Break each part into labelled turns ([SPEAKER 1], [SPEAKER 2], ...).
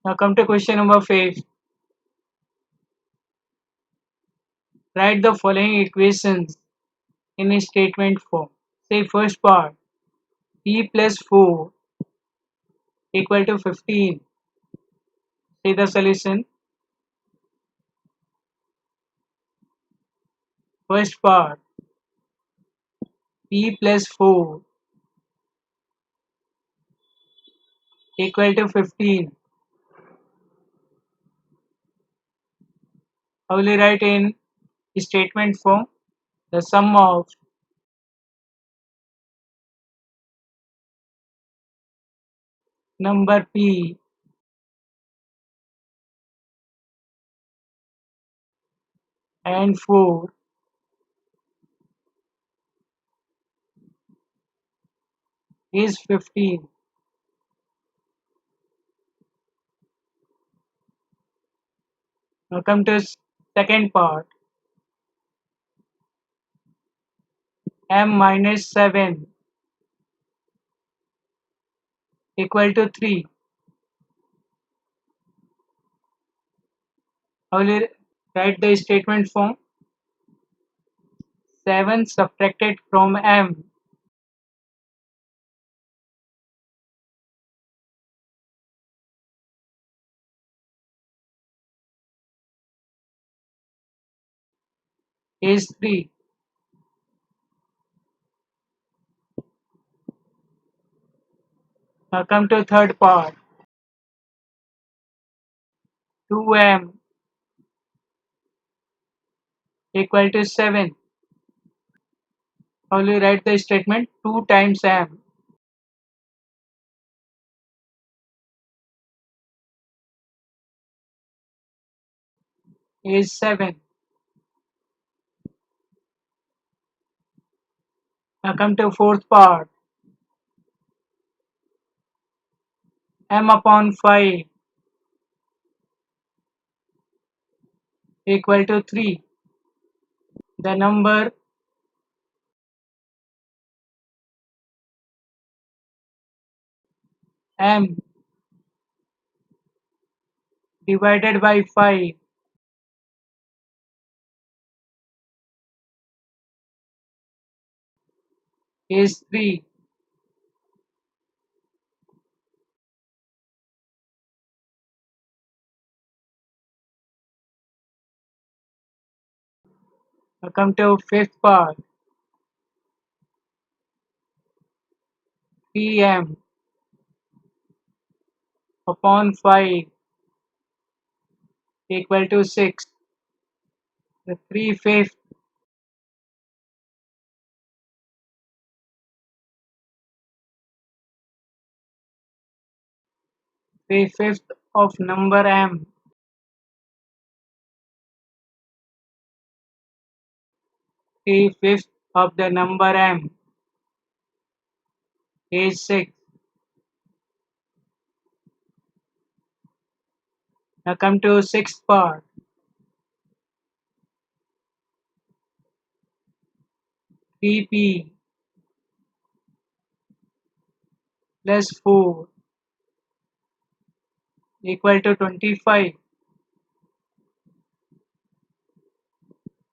[SPEAKER 1] Now come to question number 5. Write the following equations in a statement form. Say first part, p plus 4 equal to 15. Say the solution. First part, p plus 4 equal to 15. How will you write in statement form? The sum of number p and 4 is 15. Now come to second part, m minus 7 equal to 3. How will you write the statement form? 7 subtracted from m is 3. Now come to third part, 2m equal to 7. How will you write the statement? 2 times m is 7. Now come to fourth part, m upon 5 equal to 3. The number m divided by 5 is 3. Now come to fifth part, pm upon 5 equal to 6. The 3/5 of number m 3/5 of the number m is 6. Now come to sixth part, pp plus 4 equal to 25.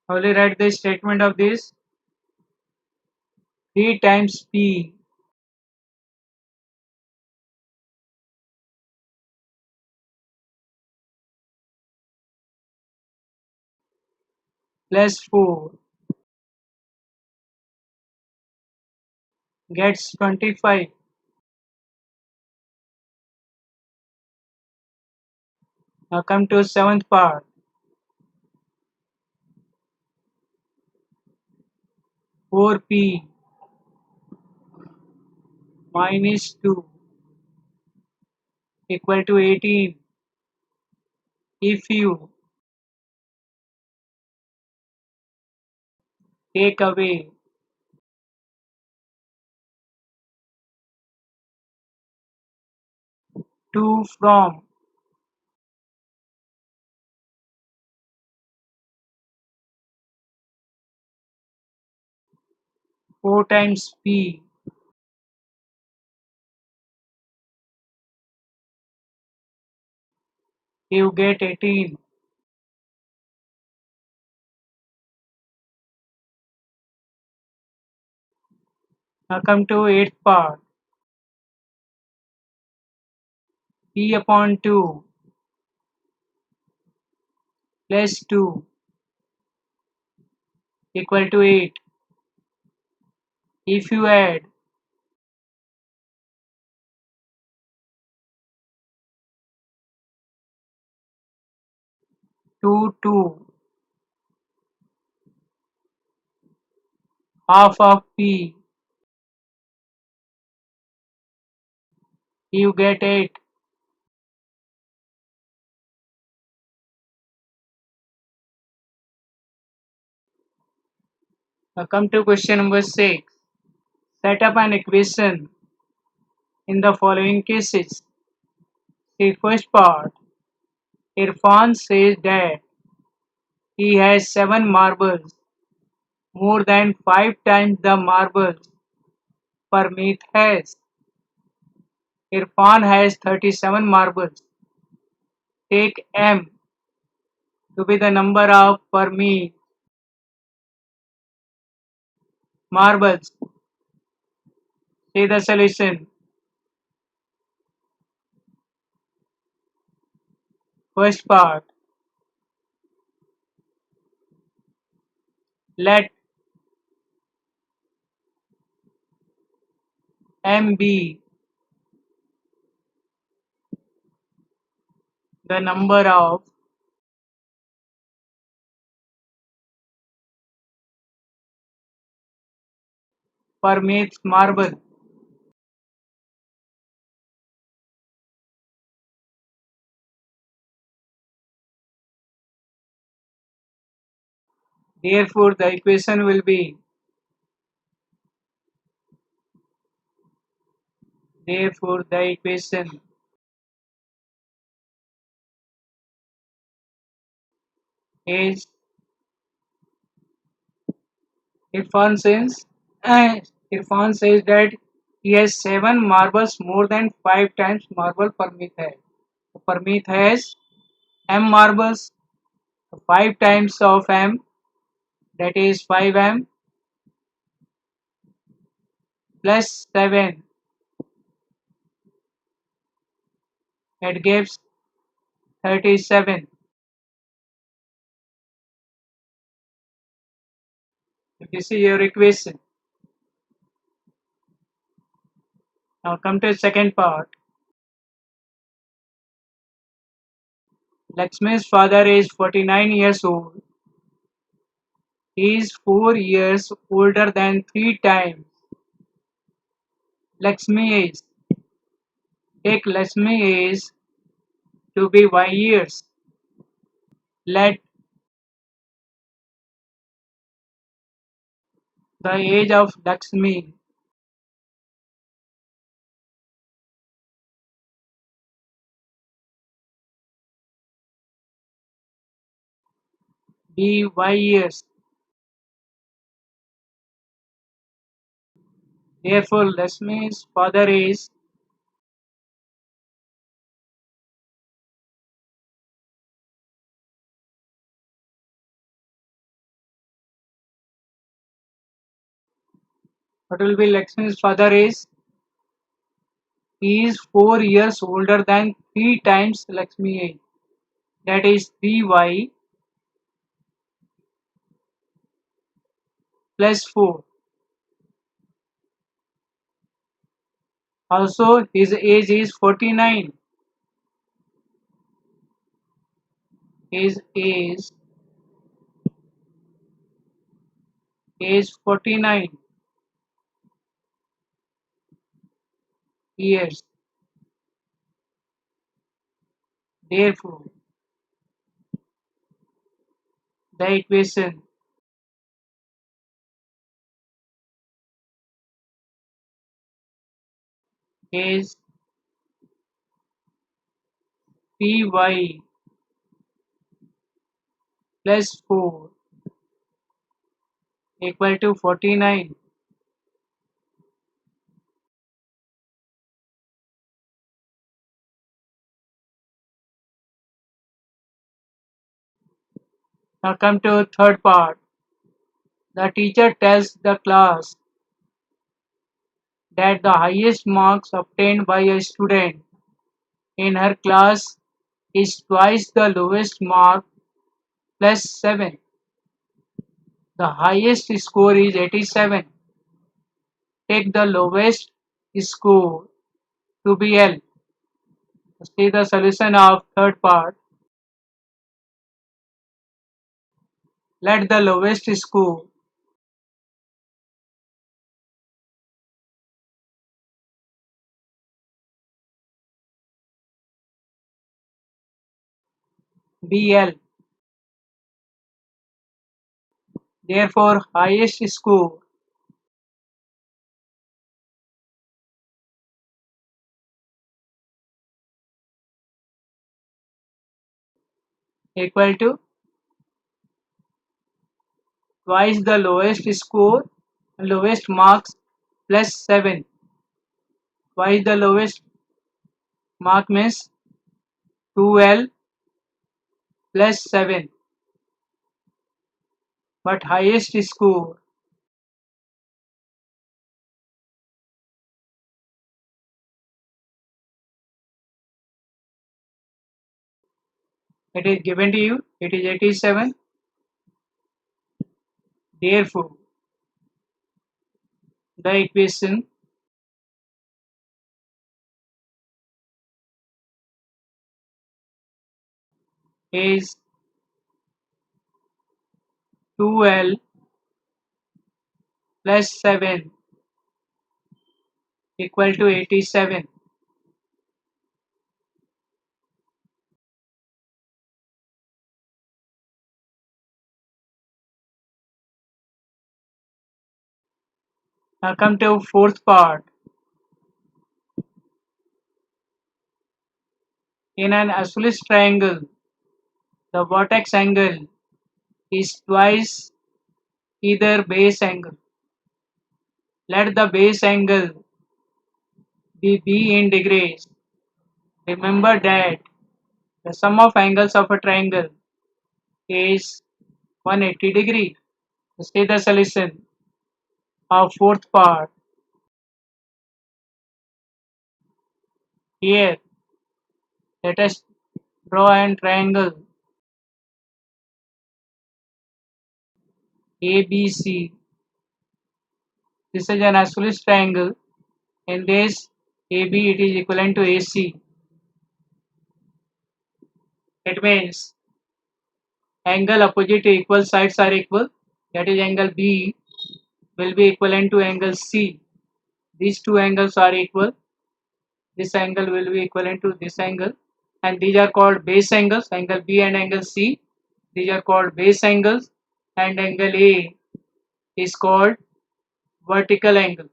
[SPEAKER 1] How will you write the statement of this? 3 times p plus 4 gets 25. Now come to seventh part, 4p minus 2 equal to 18. If you take away 2 from 4 times p You get 18. Now come to 8th part. P upon 2 plus 2 equal to 8. If you add 2, 2, half of P, you get 8. Now come to question number 6. Set up an equation in the following cases. The first part, Irfan says that he has 7 marbles, more than 5 times the marbles Parmeet has. Irfan has 37 marbles. Take M to be the number of Parmeet marbles. See the solution. First part, let M be the number of Parmeet's marble. Therefore, the equation will be therefore the equation is Irfan says Irfan says that he has 7 marbles more than 5 times marble Parmeet has. Parmeet has M marbles, 5 times of M, that is 5M plus 7, that gives 37. This is your equation. Now come to the second part. Lakshmi's father is 49 years old. He is 4 years older than 3 times Lakshmi is. Take Lakshmi is to be Y years. Let the age of Lakshmi be Y years. Therefore, Lakshmi's father is what will be Lakshmi's father is he is 4 years older than 3 times Lakshmi age. That is 3Y plus 4. Also, his age is 49. His age is 49 years. Therefore, the equation is Py plus 4 equal to 49. Now come to third part. The teacher tells the class that the highest marks obtained by a student in her class is twice the lowest mark plus 7. The highest score is 87. Take the lowest score to be L. See the solution of third part. Let the lowest score be L. Therefore, highest score equal to twice the lowest marks plus 7. Twice the lowest mark means 2L plus 7. But highest score it is given to you, it is 87. Therefore, the equation is 2L plus 7 equal to 87. Now come to fourth part. In an isosceles triangle, the vertex angle is twice either base angle. Let the base angle be B in degrees. Remember that the sum of angles of a triangle is 180 degree. See the solution of fourth part. Here, let us draw an triangle ABC. This is an isosceles triangle. In this AB it is equivalent to AC. It means angle opposite to equal sides are equal. That is angle B will be equivalent to angle C. These two angles are equal. This angle will be equivalent to this angle, and these are called base angles, angle B and angle C. These are called base angles, and angle A is called vertical angle.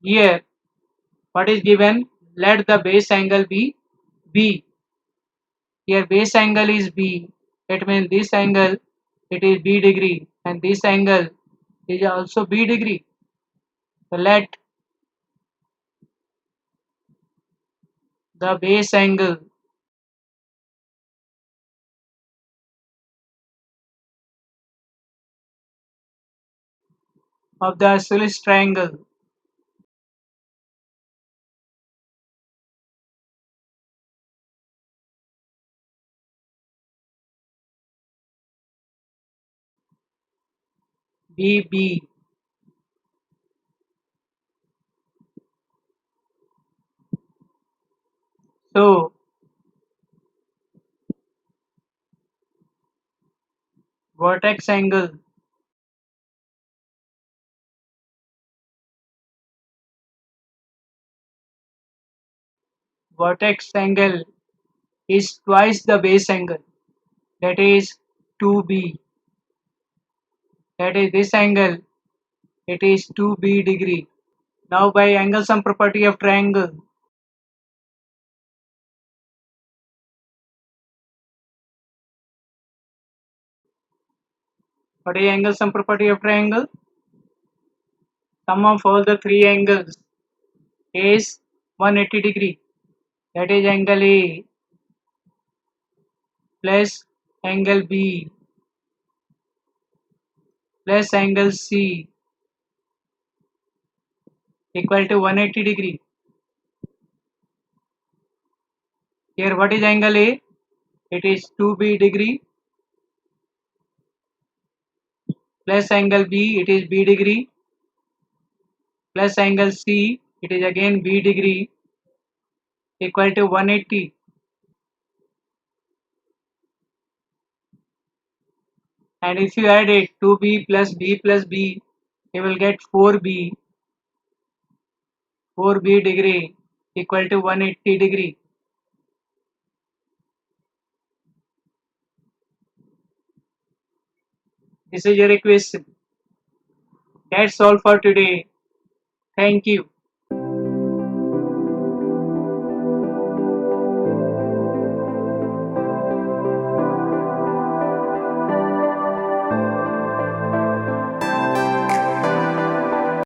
[SPEAKER 1] Here, what is given? Let the base angle be B. Here base angle is B. It means this angle it is B degree, and this angle is also B degree. So let the base angle of the isosceles triangle be B. So vertex angle is twice the base angle, that is 2B. That is this angle, it is 2B degree. Now by angle sum property of triangle, what is angle sum property of triangle? Sum of all the three angles is 180 degree. That is angle A plus angle B plus angle C equal to 180 degree. Here what is angle A? It is 2B degree plus angle B, it is B degree plus angle C, it is again B degree equal to 180. And if you add it 2B plus B, you will get 4B degree equal to 180 degree. This is your equation. That's all for today. Thank you.